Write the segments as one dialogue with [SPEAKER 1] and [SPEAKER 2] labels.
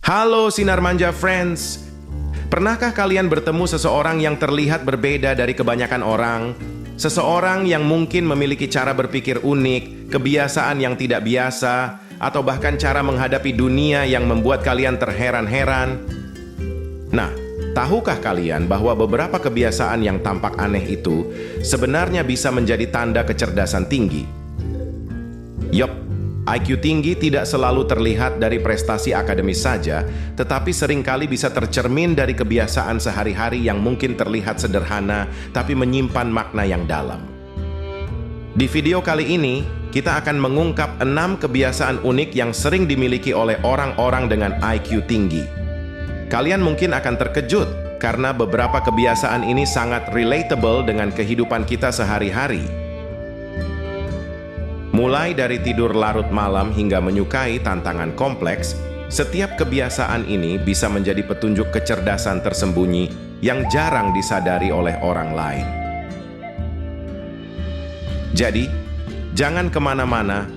[SPEAKER 1] Halo Sinar Manja Friends. Pernahkah kalian bertemu seseorang yang terlihat berbeda dari kebanyakan orang? Seseorang yang mungkin memiliki cara berpikir unik, kebiasaan yang tidak biasa, atau bahkan cara menghadapi dunia yang membuat kalian terheran-heran? Nah, tahukah kalian bahwa beberapa kebiasaan yang tampak aneh itu sebenarnya bisa menjadi tanda kecerdasan tinggi? Yup, IQ tinggi tidak selalu terlihat dari prestasi akademis saja, tetapi seringkali bisa tercermin dari kebiasaan sehari-hari yang mungkin terlihat sederhana, tapi menyimpan makna yang dalam. Di video kali ini, kita akan mengungkap 6 kebiasaan unik yang sering dimiliki oleh orang-orang dengan IQ tinggi. Kalian mungkin akan terkejut, karena beberapa kebiasaan ini sangat relatable dengan kehidupan kita sehari-hari. Mulai dari tidur larut malam hingga menyukai tantangan kompleks, setiap kebiasaan ini bisa menjadi petunjuk kecerdasan tersembunyi yang jarang disadari oleh orang lain. Jadi, jangan kemana-mana,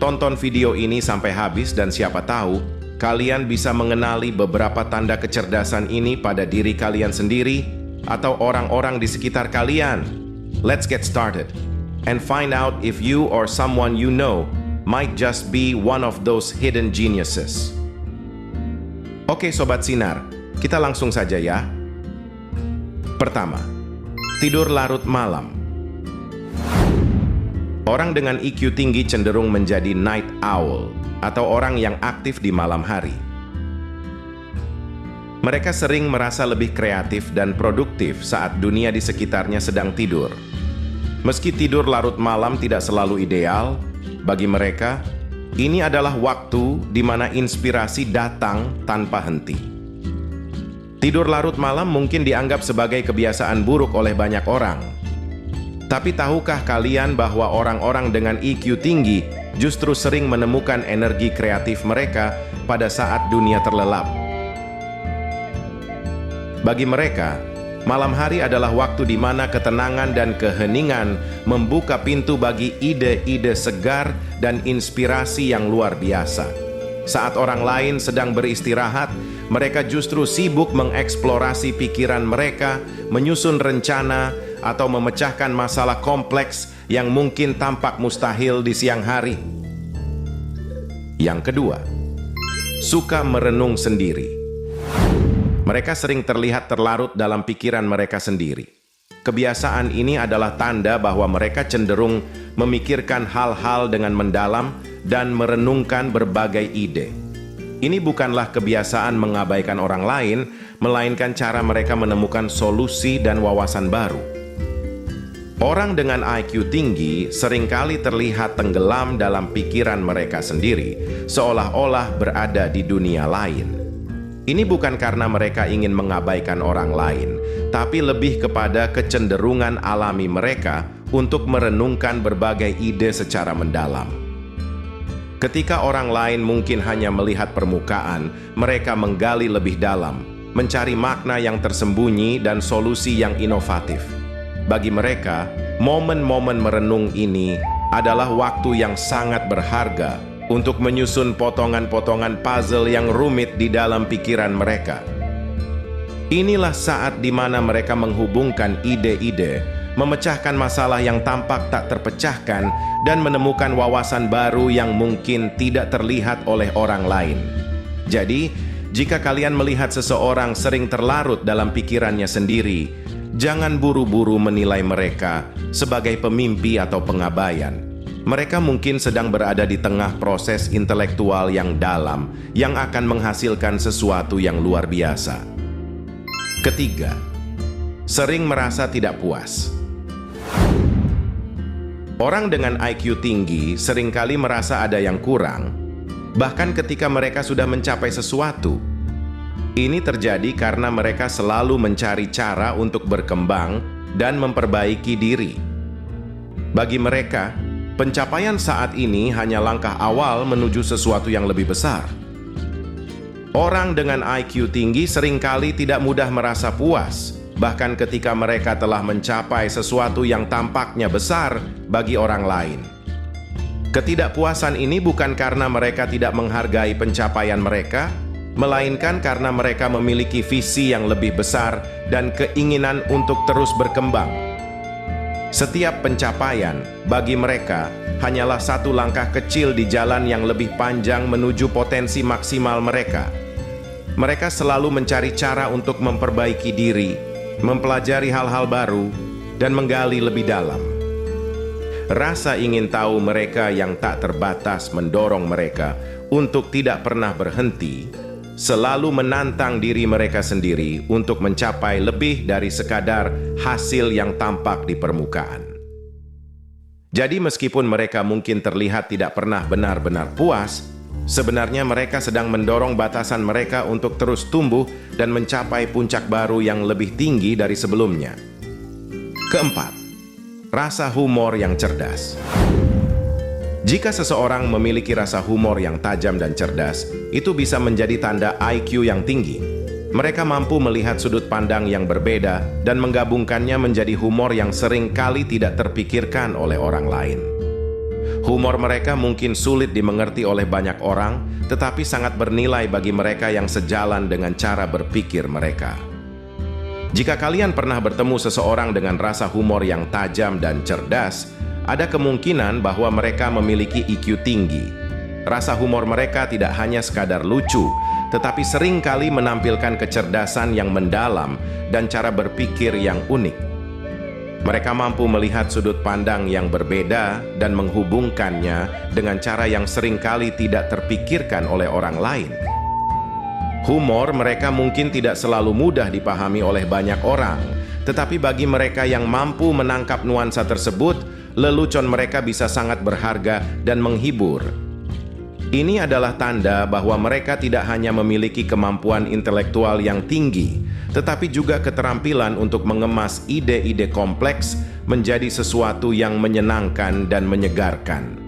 [SPEAKER 1] tonton video ini sampai habis dan siapa tahu, kalian bisa mengenali beberapa tanda kecerdasan ini pada diri kalian sendiri atau orang-orang di sekitar kalian. Let's get started and find out if you or someone you know might just be one of those hidden geniuses. Oke Sobat Sinar, kita langsung saja ya. Pertama, tidur larut malam. Orang dengan IQ tinggi cenderung menjadi night owl atau orang yang aktif di malam hari. Mereka sering merasa lebih kreatif dan produktif saat dunia di sekitarnya sedang tidur. Meski tidur larut malam tidak selalu ideal, bagi mereka, ini adalah waktu di mana inspirasi datang tanpa henti. Tidur larut malam mungkin dianggap sebagai kebiasaan buruk oleh banyak orang. Tapi tahukah kalian bahwa orang-orang dengan IQ tinggi justru sering menemukan energi kreatif mereka pada saat dunia terlelap? Bagi mereka, malam hari adalah waktu di mana ketenangan dan keheningan membuka pintu bagi ide-ide segar dan inspirasi yang luar biasa. Saat orang lain sedang beristirahat, mereka justru sibuk mengeksplorasi pikiran mereka, menyusun rencana, atau memecahkan masalah kompleks yang mungkin tampak mustahil di siang hari. Yang kedua, suka merenung sendiri. Mereka sering terlihat terlarut dalam pikiran mereka sendiri. Kebiasaan ini adalah tanda bahwa mereka cenderung memikirkan hal-hal dengan mendalam dan merenungkan berbagai ide. Ini bukanlah kebiasaan mengabaikan orang lain, melainkan cara mereka menemukan solusi dan wawasan baru. Orang dengan IQ tinggi seringkali terlihat tenggelam dalam pikiran mereka sendiri, seolah-olah berada di dunia lain. Ini bukan karena mereka ingin mengabaikan orang lain, tapi lebih kepada kecenderungan alami mereka untuk merenungkan berbagai ide secara mendalam. Ketika orang lain mungkin hanya melihat permukaan, mereka menggali lebih dalam, mencari makna yang tersembunyi dan solusi yang inovatif. Bagi mereka, momen-momen merenung ini adalah waktu yang sangat berharga untuk menyusun potongan-potongan puzzle yang rumit di dalam pikiran mereka. Inilah saat di mana mereka menghubungkan ide-ide, memecahkan masalah yang tampak tak terpecahkan, dan menemukan wawasan baru yang mungkin tidak terlihat oleh orang lain. Jadi, jika kalian melihat seseorang sering terlarut dalam pikirannya sendiri, jangan buru-buru menilai mereka sebagai pemimpi atau pengabaian. Mereka mungkin sedang berada di tengah proses intelektual yang dalam yang akan menghasilkan sesuatu yang luar biasa. Ketiga, sering merasa tidak puas. Orang dengan IQ tinggi seringkali merasa ada yang kurang, bahkan ketika mereka sudah mencapai sesuatu. Ini terjadi karena mereka selalu mencari cara untuk berkembang dan memperbaiki diri. Bagi mereka, pencapaian saat ini hanya langkah awal menuju sesuatu yang lebih besar. Orang dengan IQ tinggi seringkali tidak mudah merasa puas, bahkan ketika mereka telah mencapai sesuatu yang tampaknya besar bagi orang lain. Ketidakpuasan ini bukan karena mereka tidak menghargai pencapaian mereka, melainkan karena mereka memiliki visi yang lebih besar dan keinginan untuk terus berkembang. Setiap pencapaian bagi mereka hanyalah satu langkah kecil di jalan yang lebih panjang menuju potensi maksimal mereka. Mereka selalu mencari cara untuk memperbaiki diri, mempelajari hal-hal baru, dan menggali lebih dalam. Rasa ingin tahu mereka yang tak terbatas mendorong mereka untuk tidak pernah berhenti, selalu menantang diri mereka sendiri untuk mencapai lebih dari sekadar hasil yang tampak di permukaan. Jadi meskipun mereka mungkin terlihat tidak pernah benar-benar puas, sebenarnya mereka sedang mendorong batasan mereka untuk terus tumbuh dan mencapai puncak baru yang lebih tinggi dari sebelumnya. Keempat, rasa humor yang cerdas. Jika seseorang memiliki rasa humor yang tajam dan cerdas, itu bisa menjadi tanda IQ yang tinggi. Mereka mampu melihat sudut pandang yang berbeda dan menggabungkannya menjadi humor yang sering kali tidak terpikirkan oleh orang lain. Humor mereka mungkin sulit dimengerti oleh banyak orang, tetapi sangat bernilai bagi mereka yang sejalan dengan cara berpikir mereka. Jika kalian pernah bertemu seseorang dengan rasa humor yang tajam dan cerdas, ada kemungkinan bahwa mereka memiliki IQ tinggi. Rasa humor mereka tidak hanya sekadar lucu, tetapi sering kali menampilkan kecerdasan yang mendalam dan cara berpikir yang unik. Mereka mampu melihat sudut pandang yang berbeda dan menghubungkannya dengan cara yang sering kali tidak terpikirkan oleh orang lain. Humor mereka mungkin tidak selalu mudah dipahami oleh banyak orang, tetapi bagi mereka yang mampu menangkap nuansa tersebut, lelucon mereka bisa sangat berharga dan menghibur. Ini adalah tanda bahwa mereka tidak hanya memiliki kemampuan intelektual yang tinggi, tetapi juga keterampilan untuk mengemas ide-ide kompleks menjadi sesuatu yang menyenangkan dan menyegarkan.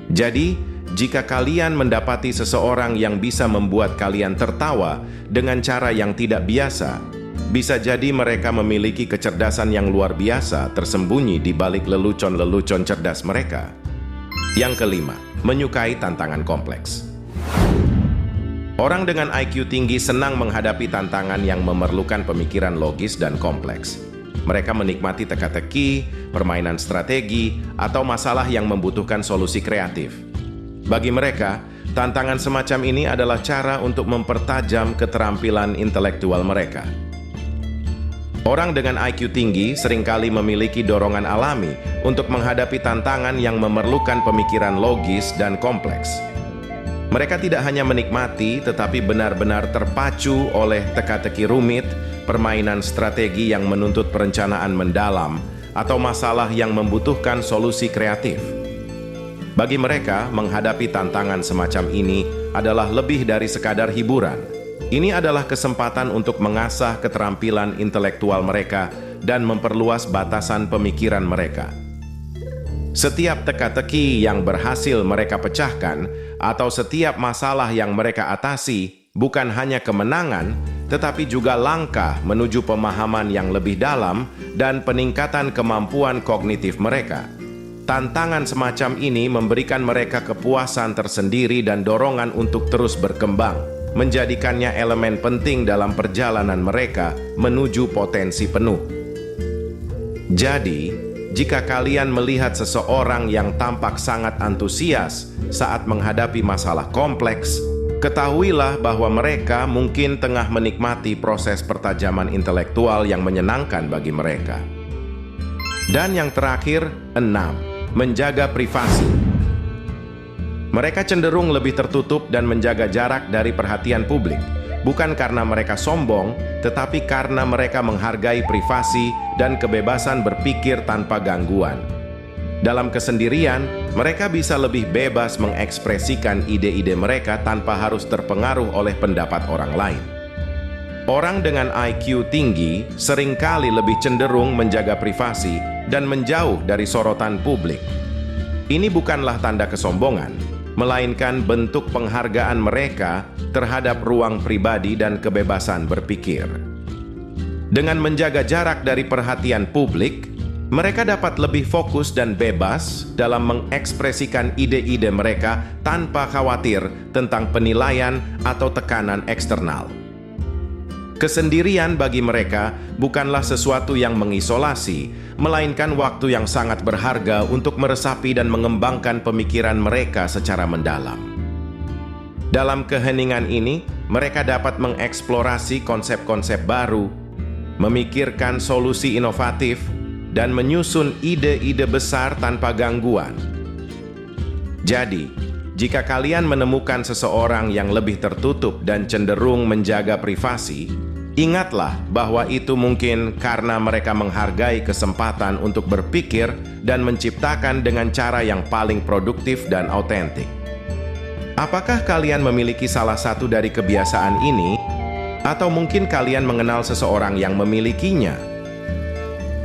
[SPEAKER 1] Jadi, jika kalian mendapati seseorang yang bisa membuat kalian tertawa dengan cara yang tidak biasa, bisa jadi mereka memiliki kecerdasan yang luar biasa tersembunyi di balik lelucon-lelucon cerdas mereka. Yang kelima, menyukai tantangan kompleks. Orang dengan IQ tinggi senang menghadapi tantangan yang memerlukan pemikiran logis dan kompleks. Mereka menikmati teka-teki, permainan strategi, atau masalah yang membutuhkan solusi kreatif. Bagi mereka, tantangan semacam ini adalah cara untuk mempertajam keterampilan intelektual mereka. Orang dengan IQ tinggi seringkali memiliki dorongan alami untuk menghadapi tantangan yang memerlukan pemikiran logis dan kompleks. Mereka tidak hanya menikmati, tetapi benar-benar terpacu oleh teka-teki rumit, permainan strategi yang menuntut perencanaan mendalam, atau masalah yang membutuhkan solusi kreatif. Bagi mereka, menghadapi tantangan semacam ini adalah lebih dari sekadar hiburan. Ini adalah kesempatan untuk mengasah keterampilan intelektual mereka dan memperluas batasan pemikiran mereka. Setiap teka-teki yang berhasil mereka pecahkan atau setiap masalah yang mereka atasi bukan hanya kemenangan, tetapi juga langkah menuju pemahaman yang lebih dalam dan peningkatan kemampuan kognitif mereka. Tantangan semacam ini memberikan mereka kepuasan tersendiri dan dorongan untuk terus berkembang, menjadikannya elemen penting dalam perjalanan mereka menuju potensi penuh. Jadi, jika kalian melihat seseorang yang tampak sangat antusias saat menghadapi masalah kompleks, ketahuilah bahwa mereka mungkin tengah menikmati proses pertajaman intelektual yang menyenangkan bagi mereka. Dan yang terakhir, 6. Menjaga privasi. Mereka cenderung lebih tertutup dan menjaga jarak dari perhatian publik, bukan karena mereka sombong, tetapi karena mereka menghargai privasi dan kebebasan berpikir tanpa gangguan. Dalam kesendirian, mereka bisa lebih bebas mengekspresikan ide-ide mereka tanpa harus terpengaruh oleh pendapat orang lain. Orang dengan IQ tinggi seringkali lebih cenderung menjaga privasi dan menjauh dari sorotan publik. Ini bukanlah tanda kesombongan, melainkan bentuk penghargaan mereka terhadap ruang pribadi dan kebebasan berpikir. Dengan menjaga jarak dari perhatian publik, Mereka dapat lebih fokus dan bebas dalam mengekspresikan ide-ide mereka tanpa khawatir tentang penilaian atau tekanan eksternal. Kesendirian bagi mereka bukanlah sesuatu yang mengisolasi, melainkan waktu yang sangat berharga untuk meresapi dan mengembangkan pemikiran mereka secara mendalam. Dalam keheningan ini, mereka dapat mengeksplorasi konsep-konsep baru, memikirkan solusi inovatif, dan menyusun ide-ide besar tanpa gangguan. Jadi, jika kalian menemukan seseorang yang lebih tertutup dan cenderung menjaga privasi, ingatlah bahwa itu mungkin karena mereka menghargai kesempatan untuk berpikir dan menciptakan dengan cara yang paling produktif dan autentik. Apakah kalian memiliki salah satu dari kebiasaan ini? Atau mungkin kalian mengenal seseorang yang memilikinya?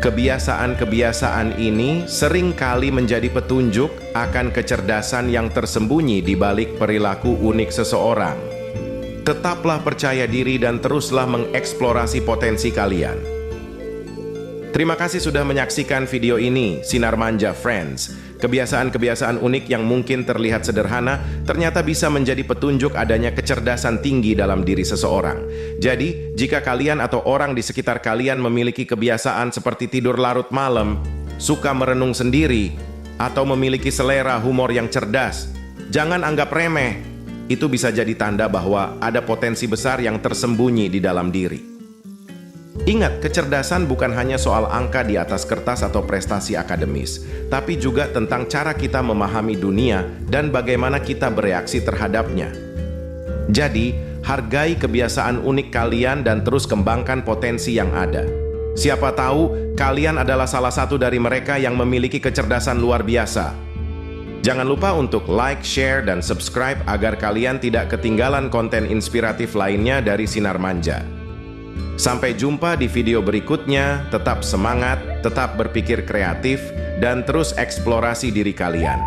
[SPEAKER 1] Kebiasaan-kebiasaan ini sering kali menjadi petunjuk akan kecerdasan yang tersembunyi di balik perilaku unik seseorang. Tetaplah percaya diri dan teruslah mengeksplorasi potensi kalian. Terima kasih sudah menyaksikan video ini, Sinar Manja Friends. Kebiasaan-kebiasaan unik yang mungkin terlihat sederhana, ternyata bisa menjadi petunjuk adanya kecerdasan tinggi dalam diri seseorang. Jadi, jika kalian atau orang di sekitar kalian memiliki kebiasaan seperti tidur larut malam, suka merenung sendiri, atau memiliki selera humor yang cerdas, jangan anggap remeh. Itu bisa jadi tanda bahwa ada potensi besar yang tersembunyi di dalam diri. Ingat, kecerdasan bukan hanya soal angka di atas kertas atau prestasi akademis, tapi juga tentang cara kita memahami dunia dan bagaimana kita bereaksi terhadapnya. Jadi, hargai kebiasaan unik kalian dan terus kembangkan potensi yang ada. Siapa tahu, kalian adalah salah satu dari mereka yang memiliki kecerdasan luar biasa. Jangan lupa untuk like, share, dan subscribe agar kalian tidak ketinggalan konten inspiratif lainnya dari Sinar Manja. Sampai jumpa di video berikutnya, tetap semangat, tetap berpikir kreatif, dan terus eksplorasi diri kalian.